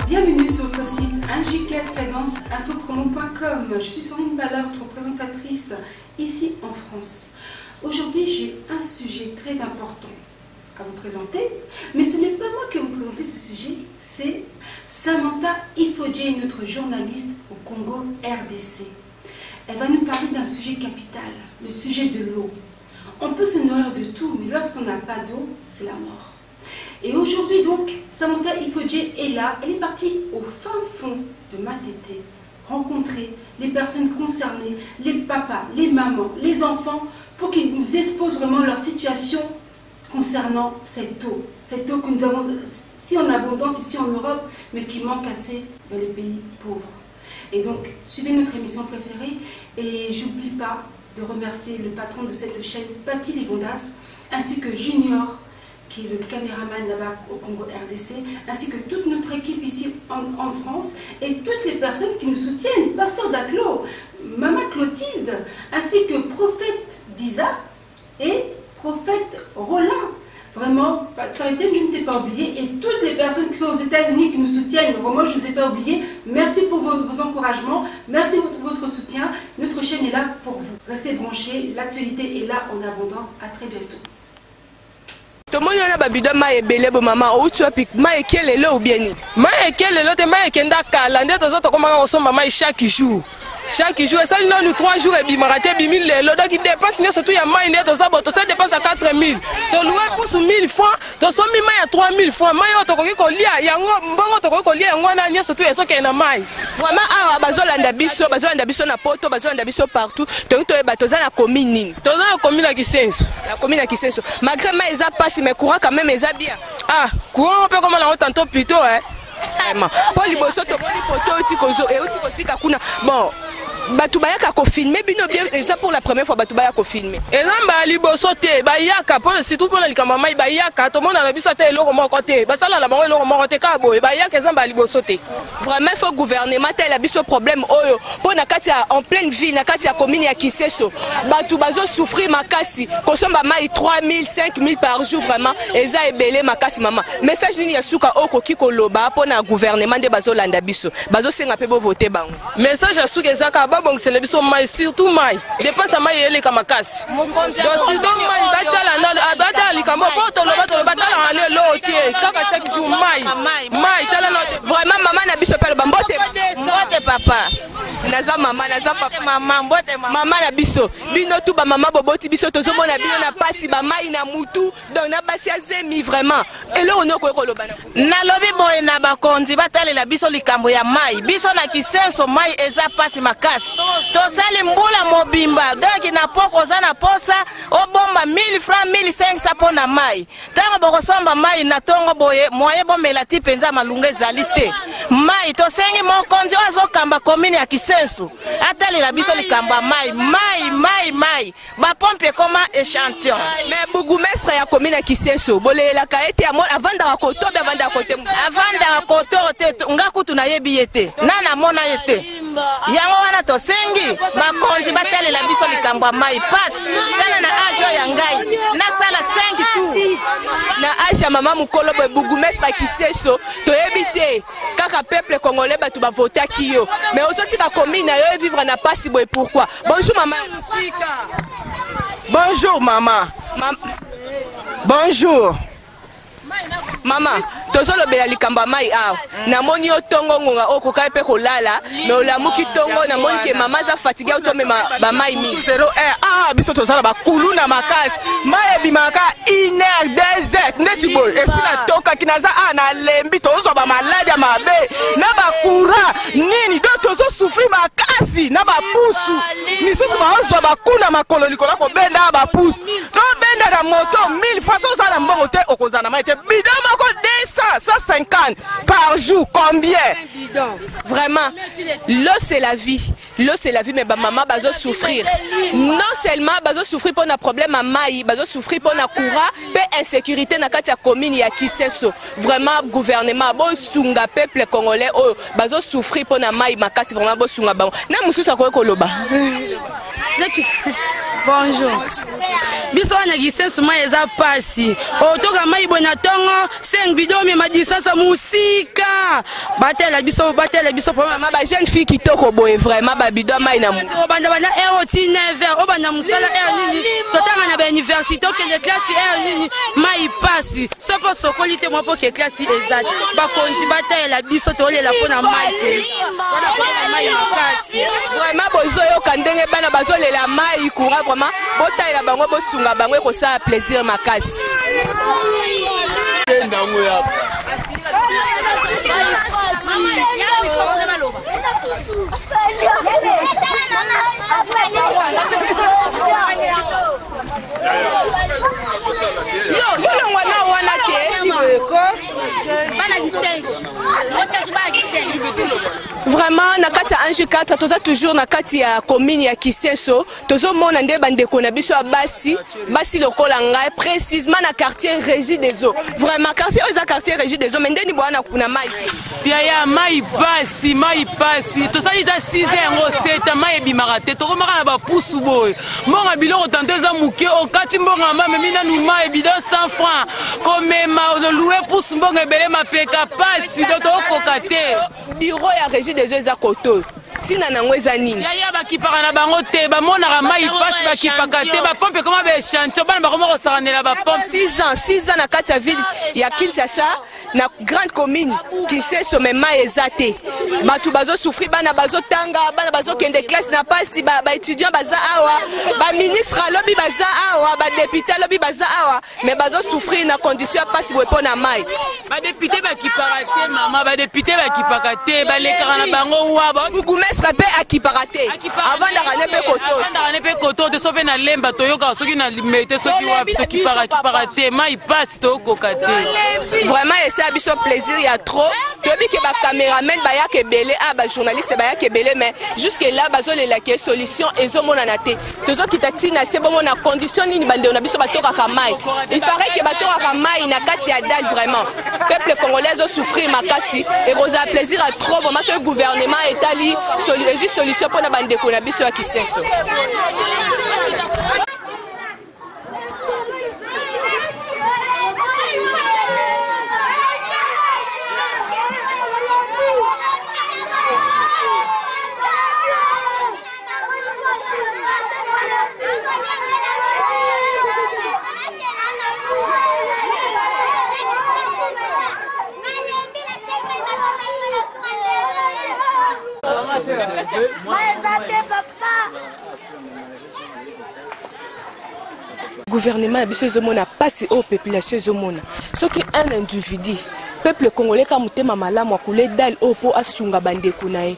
Bienvenue sur notre site 1J4Cadence-Infopromo.com. Je suis Sandrine Ballard, votre présentatrice ici en France. Aujourd'hui, j'ai un sujet très important à vous présenter, mais ce n'est pas moi qui vais vous présenter ce sujet, c'est Samantha Ifodje, notre journaliste au Congo RDC. Elle va nous parler d'un sujet capital, le sujet de l'eau. On peut se nourrir de tout, mais lorsqu'on n'a pas d'eau, c'est la mort. Et aujourd'hui donc, Samantha Ifodje est là, elle est partie au fin fond de Matete, rencontrer les personnes concernées, les papas, les mamans, les enfants, pour qu'ils nous exposent vraiment leur situation concernant cette eau que nous avons si en abondance ici en Europe, mais qui manque assez dans les pays pauvres. Et donc, suivez notre émission préférée et j'oublie pas de remercier le patron de cette chaîne, Paty Libondas, ainsi que Junior, qui est le caméraman là-bas au Congo RDC, ainsi que toute notre équipe ici en France et toutes les personnes qui nous soutiennent, Pasteur Daclo, Maman Clotilde, ainsi que Prophète Disa et Prophète Roland. Vraiment, ça je ne t'ai pas oublié. Et toutes les personnes qui sont aux États-Unis qui nous soutiennent, vraiment, je ne les ai pas oubliées. Merci pour vos encouragements, merci pour votre soutien. Notre chaîne est là pour vous. Restez branchés, l'actualité est là en abondance. À très bientôt. Tout le monde a babido ma ebele bo mama ou tu apik ma ekele lo ou bien ni ma ekele lo te ma ekenda kala nde tozo to komanga osomba ma chaque jour ça nous 3 jours et bimaraté bimil le donc il dépense ne surtout ya mai nde tozo bo to ça dépense à 4000 to louer pour 1000 francs to somi mai à 3000 francs mai to koki ko lia yango mbongo to koki ko lia yango na nia surtout eso ke na mai vraiment awa bazolanda biso na poto bazolanda biso partout to to e batoza na commune na Kisenso la commune à Kisenso malgré mai eza passe mais courant quand même eza bien courant on peut comme la tantôt plutôt vraiment pour liboso to boni poto uti kozo e uti kosika kuna bon Batubaya ko filmer bino bien et ça pour la première fois Batubaya ko filmer ezamba liboso te bayaka pour surtout pour la likamama bayaka to mona na biso te eloko moko te basala la bango eloko moko te ka boye bayaka ezamba liboso te vraiment faut gouvernement tel la biso problème oyo pour na kati en pleine ville na kati ya commune ya Kiseso batu bazo souffrir makasi kosomba mai 3000 5000 par jour vraiment eza ebele makasi mama message nini ya suka okoki koloba pour na gouvernement de bazo landa biso bazo senga pe bo voter bango message ya suka ezaka bon c'est le biso mai surtout mai dépense mai ele kamakasi donc surtout mai batala na abata likambo poto lo batala na lo tie kaka chaque jour mai tala vraiment maman na biso pele mbote papa naza papa maman mbote maman na biso bino tu ba maman boboti biso tozomona bino na pasi ba mai na mutu donc na basi azemi vraiment elo onoko ko loba na lobi boye na bakonzi batalela biso likambo ya mai biso na Kisenso mai eza pasi makasi tosali mbula mobimba donc na poko za na posa obomba 1000 francs 1500 pona mai tango bokosomba mai na tongo boye moye bomela ti penza malunga ezali te mai tosengi mokonzi azokamba commune ya Kisenso atalela biso likamba mai ba pompe koma échantillon mais bougumestre ya commune ya Kisenso bolela kaete ya avanda kotobe avanda kote ngakutu na yebi yete nana mona yete yango wana tosengi bakonzi batalela biso likambo mai pass tana na ajo ya ngai na sala 5 tours na aja mama mukolo boy bougumestre Kiseso toyebite kaka peuple congolais batu ba votaki yo mais ozoti ka commune yo vivre na pasi boy pourquoi bonjour maman bonjour maman bonjour Mama, tozolo bela likamba mai na moni otongo ngonga okoka pe kolala mais olamuki tongo na moni ke mama za fatigué otome ba mai mi 01 biso tozala ba kuluna makasi mai bimaka 1 heure 2 heures neti boy esina toka kinaza na lembi tozo ba malade mabe na ba courant nini do tozo souffrir makasi na ba pusu ni susu ba ozo ba kuna makolo likola ko benda ba pusu to benda na moto 1000 francs za mbongo te okozana mai te bidon mako 150 par jour, combien? Vraiment, l'eau c'est la vie. L'eau c'est la vie, mais maman bazo souffrir. Non seulement bazo souffrir pour un problème à maï, bazo souffrir pour un courant, pe insécurité na kati ya commune ya Kisenso. Vraiment gouvernement bo sunga peuple congolais oh bazo souffrir pour un maï makasi vraiment bo sunga bango. Na mususu akoko loba. Bonjour. biso wana gisensu mai eza pasi otoka mai bona tongo 5 bidon mais ma distance musika batela biso pour mama ba jeune fille kitoko boye vraiment ba bidon mai na banda euro ti 9 obanda musala nini totanga na ba université okende classe nini mai pasi sopo sokoli te mo po ke classe exact ba konti batela biso tolela pona mai pe wana pona mai pasi vraiment bozo yo kandenge bana bazolela mai courant vraiment botalela bango bosunga bango ko sa plaisir makasi ndango ya vraiment na kati ya Ange 4 toza toujours na kati ya commune ya Kisenso tozo mona nde bandeko na biso ya basi lokola ngai précisément na quartier Régie des Eaux vraiment quartier oza quartier Régie des Eaux mais ndeni bwana kuna mai pia ya mai pasi tosali ta 6 ngo 7 mai bimaka te tokomaka na ba pusu boy mbonga biloko tanto eza muke okati mbonga mama mina nu mai bidon 100 francs komema louer pusu mbonga ebele mapeka pasi doto okoka te bureau ya Régie des Eaux eza koto tina nango eza nini yaya bakipaka na bango te bamonaka mai pasi bakipaka te bapompe koma baechantion bana bakoma kosakanela bapompe 6 ans na kati ya ville ya Kinshasa na grande commune Kisenso mais mai eza te bato bazo souffrir bana bazo tanga bana bazo kende classe na pasi ba étudiant baza awa ba ministre lobi baza awa ba député lobi baza awa mais bazo souffrir na condition pasi bopo na mai ba député bakipaka te mama ba député bakipaka te balekaka na bango wa bourgmestre pe akipaka te avant ndaka ne pe koto te so pe na lemba toyoka soki na limete soki wapi tokipaka te mai pasi tokoka te vraiment esa biso plaisir ya trop tobi ke ba cameraman ba ya ke belé ba journaliste ba ya ke belé mais jusque là bazolela ke solution ezomona na te tozo kitatina se bomo na condition nini bande na biso batoka ka mai il paraît que batoka ka mai na kati ya dal vraiment peuple congolais zo souffrir makasi et roza plaisir à trop vraiment que le gouvernement etali solution pour na bande ko na biso ya Kisenso. Gouvernement biso ezomona pasi au population ezomona soki un individu peuple congolais ka mutema malamu akule dal opo asunga bandeko nae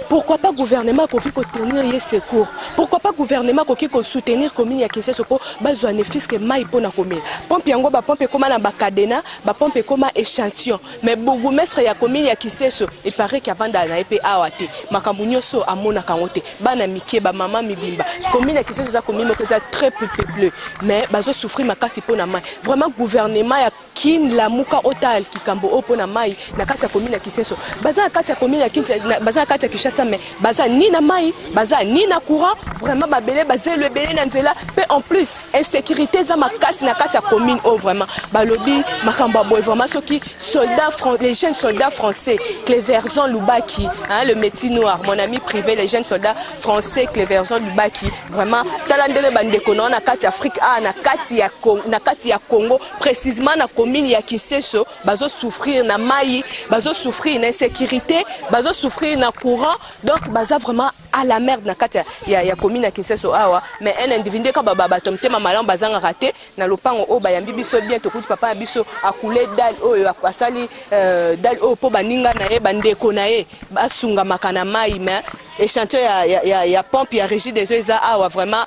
pourquoi pas gouvernement koki ko tenir ye secours pourquoi pas gouvernement koki ko soutenir commune ya Kisenso po bazwa ne fiske mai pona komela pompe yango ba pompe koma na bakadena ba pompe koma échantillon mais bourgmestre ya commune ya Kisenso il paraît qu'avant na ep awate makambu nyoso amona kangote bana mikie ba mama mibimba commune ya Kisenso za commune ko za très peuplé mais bazo souffrir makasi pona mai vraiment gouvernement ya kin la muka otal kikambo opona mai na kati ya commune ya Kisenso baza kati ya commune ya Kinshasa baza kati ya Kinshasa mais baza ni na mai baza ni na courant vraiment babele baza le belé na nzela pe en plus insécurité za makasi na kati ya commune oh vraiment balobi makamba boy vraiment soki soldats les jeunes soldats français Cléverzon Lubaki hein, le métier noir mon ami privé les jeunes soldats français Cléverzon Lubaki vraiment talandele bandeko na kati Afrique na kati ya Congo précisément na commune ya Kisenso bazo souffrir na mai bazo souffrir na insécurité bazo souffrir na courant donc baza vraiment à la merde na kati ya commune ya Kisenso awa mais un individu ka baba tomtema malam bazanga raté na lopango o bayambi biso bien to kuti papa biso akule dal oyo akasali dal o po baninga na ye bandeko na ye basunga makana mai mais échantillon ya pompe ya Régie des Eaux awa vraiment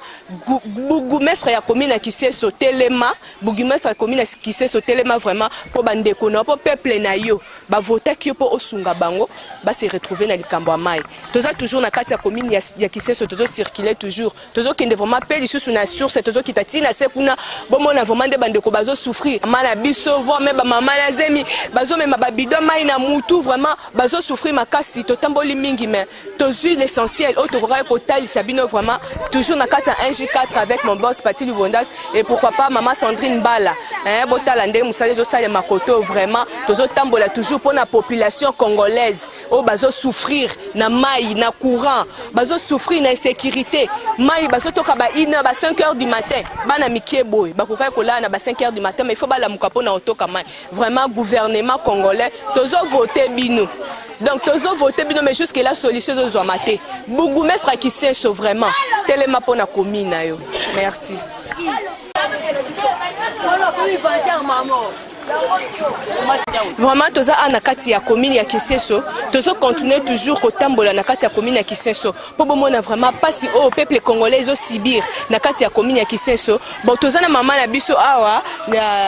bourgmestre ya commune ya Kisenso telema bourgmestre ya commune ya Kisenso telema vraiment po bandeko na po peuple na yo ba voter qui po osunga bango ba se retrouver na likambo mai toza toujours na kati ya commune ya Kisenso tozo circuler toujours tozo kende vraiment peli sous na source tozo kitatina se kuna bomona vraiment de bande ko bazo souffrir mana biso voir même ba mama na zemi bazo même ba bidon mai na mutu vraiment bazo souffrir makasi to tamboli mingi mais tozu l'essentiel auto ko tali sabino vraiment toujours na kati ya 1J4 avec mon boss Pati Lubondas et pourquoi pas maman Sandrine Bala hein botala ndenge musale zo sale makoto vraiment tozo tambola toujours pour la population congolaise oh bazo souffrir na mai na courant bazo souffrir na insécurité mai bazo toka ba 5h du matin bana mikie boy bakoka kola na ba 5h du matin mais il faut bala mukapo na otoka mai vraiment gouvernement congolais tozo voter bino donc tozo voter bino mais jusque la solution zo zoamate bourgmestre Kisenso vraiment telema pona commune yo merci. Vraiment toza na kati ya commune ya Kisenso tozo continuer toujours kotambola na kati ya commune ya Kisenso po bomona vraiment pasi au peuple congolais zo sibir na kati ya commune ya Kisenso bon toza na mama na biso awa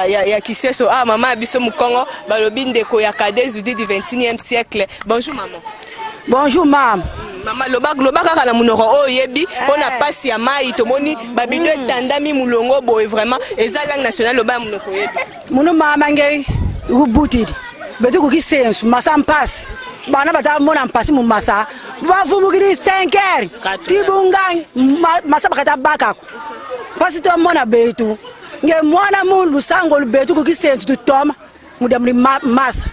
ya Kisenso ah mama na biso mukongo balobi ndeko ya cadet du 21e siècle. Bonjour maman. Bonjour maman. Mama loba kaka na munoko o yebi pona pasi ya mai tomoni babido etandami mulongo boy vraiment eza langue nationale loba munoko yebi muno mama ngei ubutidi betu ku Kisenso masa mpasi bana bata mona mpasi mu masa bavumukiri 5h tibungangi masa bakata bakako pasi to mona betu nge mwana mu lusango betu ku Kisenso tutoma mudamri masa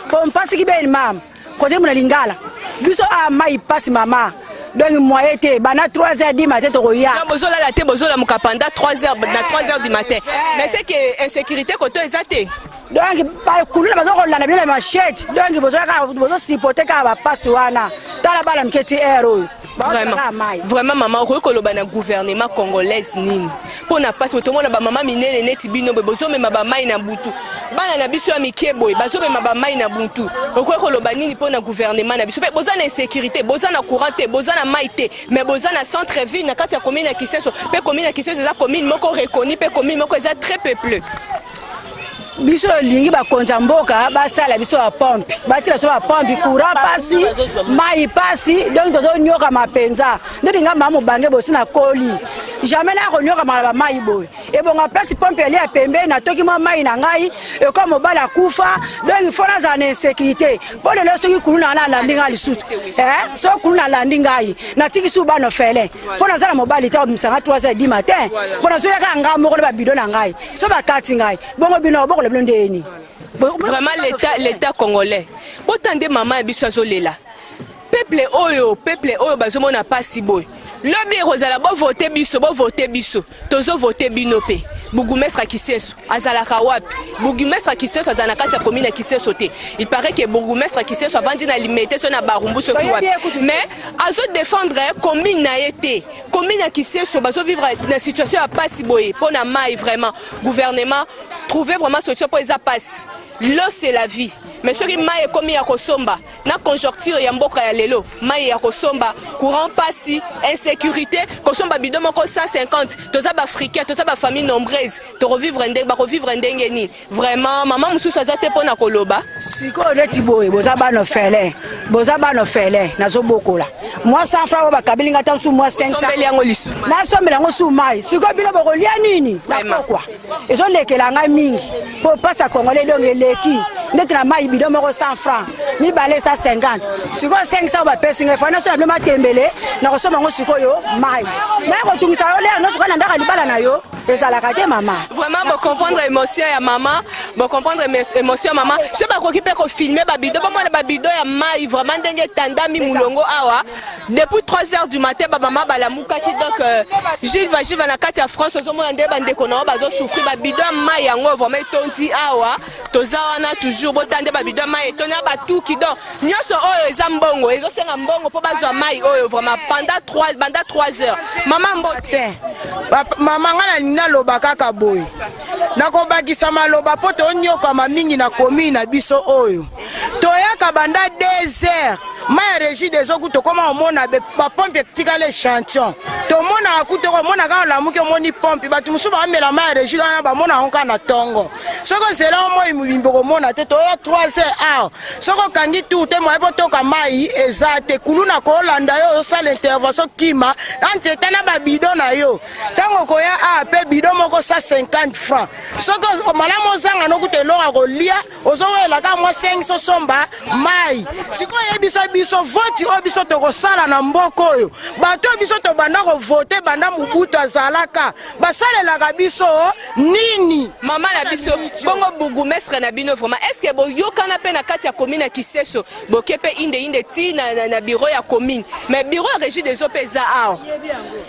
po mpasi kibeni mama kote muna lingala biso a mai pasi mama donc moi été bana 3h du matin to roya bozola la te bozola mukapanda 3h na 3h du matin mais c'est que insécurité koto ezate donc ba kulula bazo kolana bila machete donc bozo sipoter ka ba pasi wana tala bala mketi ero vraiment maman ko koloba na gouvernement congolaise nini pona pasi to mona ba mama minene neti bino bozo mema ba mai na butu bana na biso ya mikeboy bazo mema ba mai na butu ko koloba nini pona gouvernement na biso boza na insécurité boza na courant te boza na maite mais boza na centre ville na kati ya commune ya Kisenso pe commune ya Kisenso za commune moko reconnue pe commune moko eza très peupleux biso lingi ba konza mboka ba sala biso ba pompe batila so ba pompe courant pasi mai pasi donc tozo nyoka mapenza ndinga mamu bange bosi na koli jamais na ko nyoka ma mai boy e bonga place pompe ali a pembe na toki ma mai na ngai e comme bala kufa donc il faut na na insécurité bon le soki kuluna na landinga lisutu so kuluna landinga yi na tiki su ba no fele pona zala mobali ta obimsanga 3h du matin pona so yaka ngamo ko ba bidon na ngai so ba kati ngai bongo bino vraiment l'état congolais botande maman biso azolela peuple oyo bazomona pasi boy lobi rozala bo voter biso tozo voter bino pe bourgmestre Kisenso azalaka wapi bourgmestre Kisenso azana kati ya commune ya Kisenso te il paraît que bourgmestre Kisenso avandi na limité so na barumbu so ki wapi mais azo défendre commune na été commune ya Kisenso bazo vivre na situation ya pasi boy pona mai vraiment gouvernement trouver vraiment solution pour les passes. L'eau c'est la vie. Mais ce qui m'a commis à Kosomba, na conjoncture ya mboka ya lelo, mai ya Kosomba, courant passi, insécurité, Kosomba bidon moko 150, toza ba africain, toza ba famille nombreuse, to revivre ndenge ni. Vraiment maman mususu azate pona koloba. Siko leti boy, boza ba no fele, nazo bokola. Moi 100 francs ba kabilinga tam su moi 500. Sombeli yango lisu. Na sombeli yango su mai. Siko bilo boko lia nini? Na pourquoi? Ezo lekela nga mingi. Po pasa congolais donc eleki. Ndeti na mai bidon moko 100 francs. Mi balé ça 50. Siko 500 ba pesinga fa na so na matembele na kosoma ngo siko yo mai. Na ko tumisa yo le no so na ndaka libala na yo. Ezalaka te mama. Vraiment bo comprendre émotion ya maman, bo comprendre émotion maman. Ce ba ko kipe ko filmer ba bidon ba mona ba bidon ya mai vraiment ndenge tandami mulongo awa. Depuis 3h du matin ba maman balamuka ki donc Jules va na kati ya France ozomona nde bande ko na bazo souffrir ba bidon mai yango vraiment tondi awa. Toza wana toujours botande ba bidon mai tona ba tout ki donc nyoso oyo eza mbongo ezo senga mbongo po bazwa mai oyo vraiment pendant 3 heures. Maman mbote. Mama ngana nina loba kaka boy. Nako bakisa maloba poto onyoka mingi na commune na biso oyo. Toyaka banda 2 heures. Ma régie des oku to comment on a ba pompe tika les champions. To mona mona akutoko mona ka lamuke moni pompe batu musu ba mela ma régie na ba mona onka na tongo soko zela mo imubimbo ko mona te to ya 3 heures soko kangi tout te mo ebotoka mai ezate kuluna ko landa yo sa l'intervention kima ante tana ba bidon na yo tango ko ya pe bidon moko 150 francs soko malamo zanga no kutelora ko lia ozowela ka mo 500 somba mai siko yebisa biso vote obiso to ko sala na mboko oyo bato biso to banda ko voter banda mubutu azalaka basalelaka biso nini mama na biso bongo bourgmestre na bino vraiment est-ce que boyokana pe na kati ya commune ya Kiseso bokepe inde ti na bureau ya commune mais bureau ya régie des eaux pesa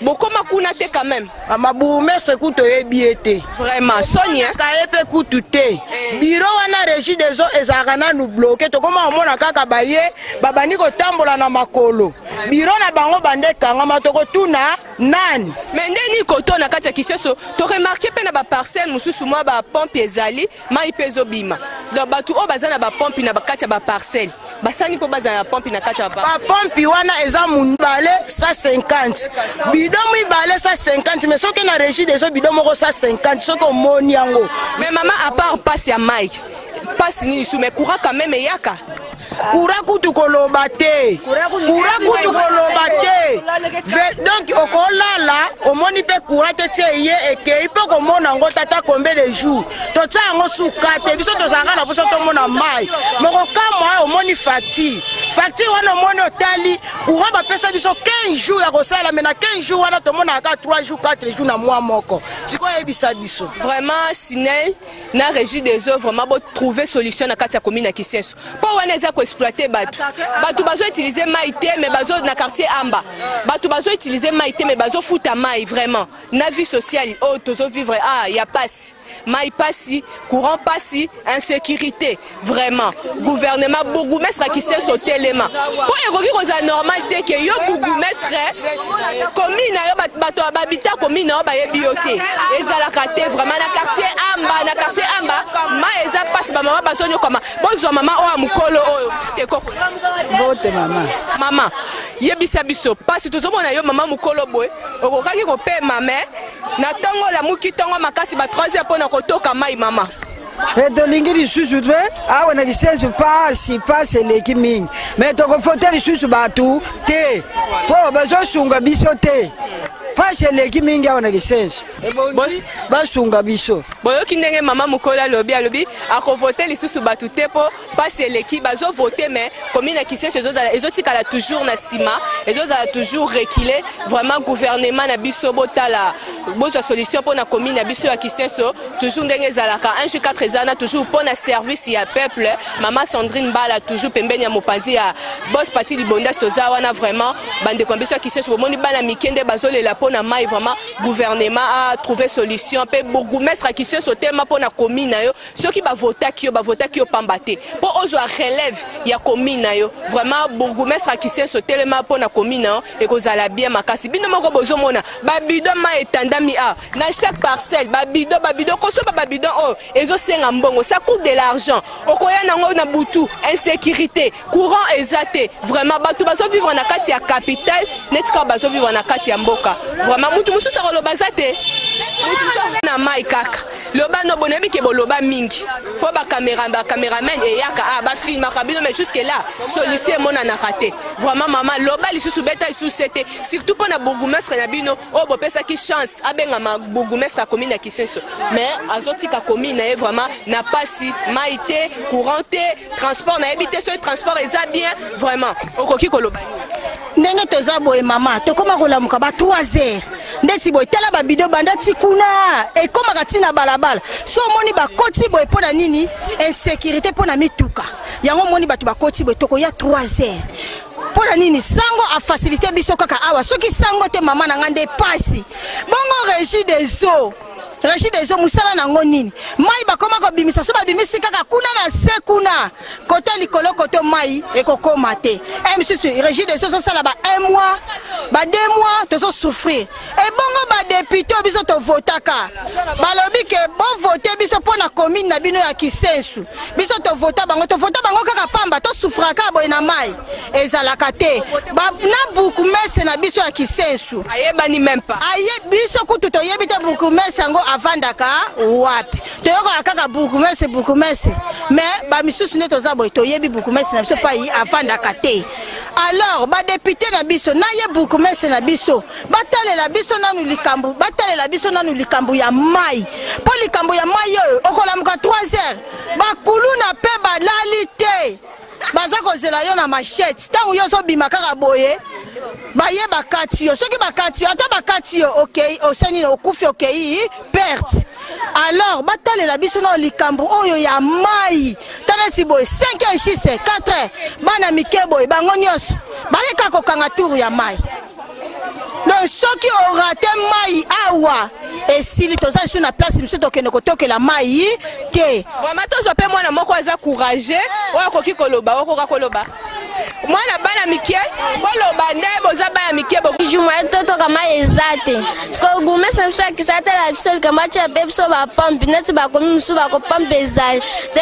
bokoma kuna te quand même mama bourgmestre kuto yebiete vraiment Sonia kaepe kutu te bureau wana régie des eaux ezaka na nu bloqué to koma omona kaka baye babani ko tambola na makolo bureau na bango bande kanga matoko tuna nani mais ndeni koto na kati ya Kiseso to remarquer pe na ba parcelle mususu mwa ba pompe ezali mai pezo bima donc batu o bazana ba pompe na ba kati ya ba parcelle basani po bazana pompe na kati ya ba pompe wana eza munbale 150 bidon mibale 150 mais soki na régie des eaux bidon moko 150 soki omoni yango mais maman à part passe ya mai passe nini sou mais courant quand même yaka courant kutu koloba te donc okolala omoni pe courant te tie ye ekei pe komona ngo tata combien de jours to tsa ngo suka te biso to zanga na biso to mona mai moko kama omoni facture wana omoni otali courant ba pesa biso 15 jours ya kosala mais na 15 jours wana to mona ka 3 jours 4 jours na mois moko siko ebisa biso vraiment Sinel na régie des eaux vraiment bo trouver solution na kati ya commune ya Kiseso po wana eza ko exploiter batu bazo utiliser maïté mais bazo na quartier amba batu bazo utiliser maïté mais bazo futa mai vraiment na vie sociale oh tozo vivre ya passe mai passi courant passi insécurité vraiment gouvernement bourgmestre qui sait sauter les mains pour évoquer aux normal te que yo bourgmestre commune yo bato babita commune ba yebioté ezalaka te vraiment na quartier amba mai eza passe ba mama bazo nyokoma bonzo mama o amukolo oyo vote mama yebisa biso pasi tozomona yo mama mukolo boy okokaki kopema me na tongo la muki tongo makasi ba 3e pona kotoka mai mama tolingi lisusu te awa na Kiseso pasi eleki mingi me tokofote lisusu batu te po bazosunga biso te pasi eleki mingi awa na Kiseso basunga biso boyoki ndenge mama mukolo alobi akovote lisusu batu te po pasi eleki bazovote mais commune ya Kiseso ezotikala toujours na sima ezozala toujours reculer vraiment gouvernement na biso botala bozwa solution po na commune ya biso ya Kiseso toujours ndenge ezalaka 1/4 ezana toujours po na service ya peuple mama Sandrine Bala toujours pembeni ya mopanzi ya boss parti libonda toza wana vraiment bande kwa biso ya Kiseso bomoni bana mikende bazolela po na mai vraiment gouvernement a trouvé solution pe bourgmestre à Kiseso tellement po na commune yo ceux qui bavotaki yo pambate po ozwa relève ya commune yo vraiment bourgmestre à Kiseso tellement po na commune et kozala bien makasi bino moko bozomona babido ma etandami na chaque parcelle babido koso babido oh ezosenga mbongo ça coûte de l'argent okoya nango na butu insécurité courant ezate vraiment batu bazo vivre na kati ya capitale netika bazo vivre na kati ya mboka vraiment mutu mususu akoloba zate mutu mususu na mai kaka loba no bonebi ke boloba mingi po ba cameraman eyaka ba film akabino mais jusque là solution mona na raté vraiment maman loba lisusu beta lisusu te surtout pour na bourgmestre na bino o bo pesa ki chance abenga ma bourgmestre commune ya Kiseso mais azotika commune e vraiment na pasi maïté couranté transport na éviter ce transport eza bien vraiment okoki koloba ndenge toza boye mama tokoma kolamuka ba 3 heures ndeti boye tala ba bido banda tikuna ekoma katina balabala so moni ba koti boye pona nini insécurité pona mituka yango moni batu ba koti boye toko ya 3 heures pona nini sango a facilité biso kaka awa soki sango te mama na ngande pasi bongo régie des eaux musala nango nini mai bakoma ko bimisa so babimisi kaka kuna na se kuna kote likolo kote mai ekokoma te misusu régie des eaux sala ba 1 mois ba 2 mois tozo souffrir et bongo ba député biso to votaka balobi ke bon voter biso pona commune na bino ya Kiseso biso to vota bango kaka pamba to souffrir kaka boye na mai ezalaka te na bukumese na biso ya kisensu ayebani même pas aye biso kutu toyebi te bukumese yango avandaka wapi toyoka kaka bukumese mais bamisusu nde toza boye toyebi bukumese na biso pai avandaka te. Alors badepute na biso naye bukumese na biso batalela biso nanu likambo ya mai po likambo ya mai oyo okolamuka 3 heures bakulu na pe balali te baza kozela yo na machete ntango yo ozobima kaka boye baye bakati yo soki bakati yo ata bakati yo okei oseni okufi okei perte. Alors batalela biso na likambo oyo ya mai tanesi boye 5 6 4 bana mike boye bango nyonso baleka kokanga turu ya mai. Donc soki orate mai awa esili toza sur na place miso tokende kotokela mai te vraiment tozo pe mwana moko aza courageux oyo koki koloba okoka koloba mwana bana mike koloba nde boza bana mike bo juma totoka mai ezate sko gumes na biso akisate la biso likambo atia pe biso bapompe neti bakomi misu bakopompe ezali te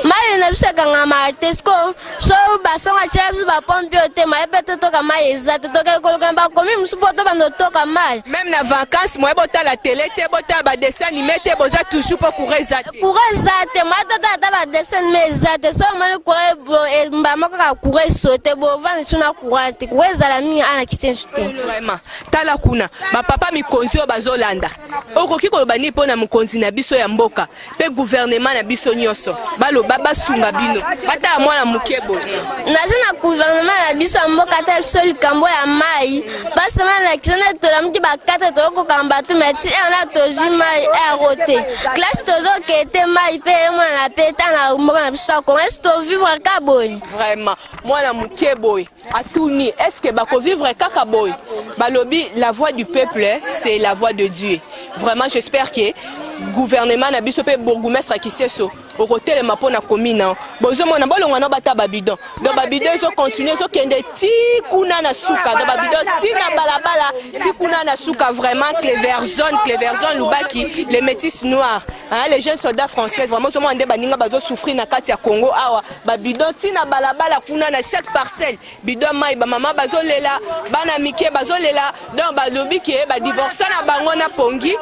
mai na biso ekangama te sko so basonga atia biso bapompe oyo te mai pe totoka mai ezate toke koloka bakomi misu po to bandotoka mai même na vacances moi botala télé te botala ba dessin animé te boza toujours pour courir ezate mai totata ba dessin animé ezate so mani courir mbamoko ka courir sote bo vani suna courante kuwezala mingi ana kisensu te vraiment tala kuna ba papa mikonzi o bazolanda okoki koloba ni pona mukonzi na biso ya mboka pe gouvernement na biso nyonso baloba basunga bino ata mwana mukebo nazina gouvernement na biso ya mboka ta biso likambo ya mai basema na kisana tola mki ba 4 to kamba tu meti ana toji mai erote classe tozo kete mai pe mwana na peta na mboka na biso ko est to vivre ka boy vraiment mwana mukebo atuni est-ce que bako vivre kaka boy balobi la voix du peuple c'est la voix de Dieu. Vraiment j'espère que gouvernement na biso pe bourgmestre Kiseso au côté le mapo na commune bozo mona bolonga na bata babidon do babidon zo continuer zo kende ti kuna na suka do babidon ti na balabala ti kuna na suka vraiment Cleverzone Lubaki les métis noirs hein, les jeunes soldats français vraiment zo mona baninga bazo souffrir na kati ya Congo awa babidon ti na balabala kuna na chaque parcelle bidon mai ba mama bazo lela bana mike bazo lela donc balobi ke ba divorcer na bango na pongi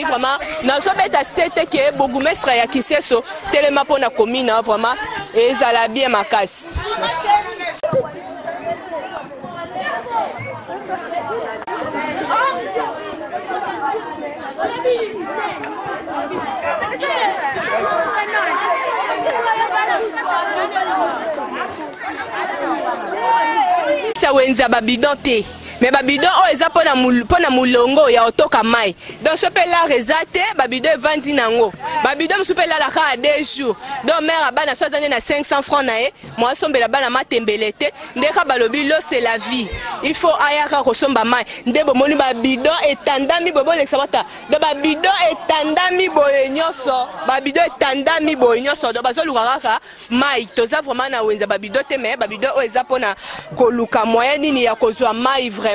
vraiment nazo beta sete ke bourgmestre ya Kiseso telema pona commune vraiment ezala bien makasi. Wenza babidon te mais babidon o eza pona mulongo ya otoka mai donc so pe la rezate babidon vandi nango babidon so pe la ka 2 jours donc mère abana so azane na 500 francs na e moi sombela bana matembelete ndeka balobi lo c'est la vie il faut ayaka ko somba mai ndebo moni babidon etandami bobo lexabata do babidon etandami boyenyoso babidon etandami boyenyoso do bazoluka kaka mai toza vraiment na wenza babidon te mais babidon o eza pona koluka moyen nini ya kozwa mai vraiment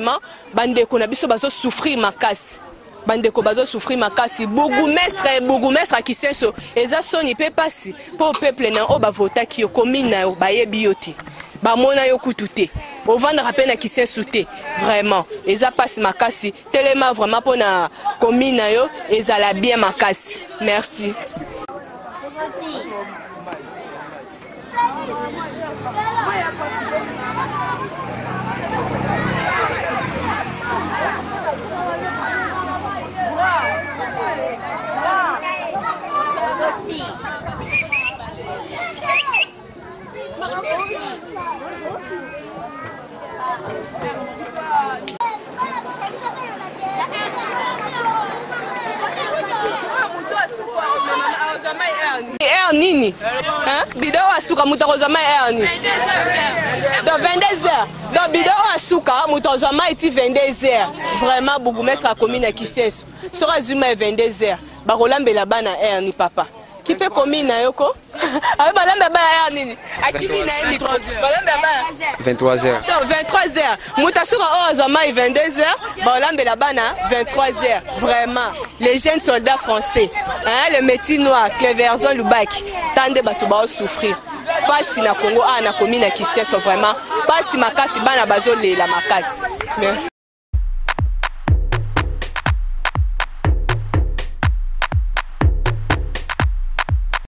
bandeko na biso bazo souffrir makasi bandeko bazo souffrir makasi bourgmestre Kiseso eza soni pe pasi po peuple na o ba vota ki yo commune na ba yebi yoti ba mona yo kututé au vendre pe na Kiseso te vraiment eza pasi makasi telema vraiment po na commune na yo ezala bien makasi. Merci. Nini hein bidon asuka mutakoza mai erni donc 22h donc bidon asuka mutakoza mai ti 22h vraiment bourgmestre a commune Kiseso sera zuma 22h bakolambela bana erni papa qui peut commune na yoko avec balamba bana erni akimi na ni 23h donc 23h mutasuka oza mai 22h balambela bana 23h vraiment les jeunes soldats français hein les métis noirs Cleverzone Lubaki tande bato ba souffrir pasi na Congo a na commune ya Kiseso vraiment pasi makasi bana bazolela makasi. Merci.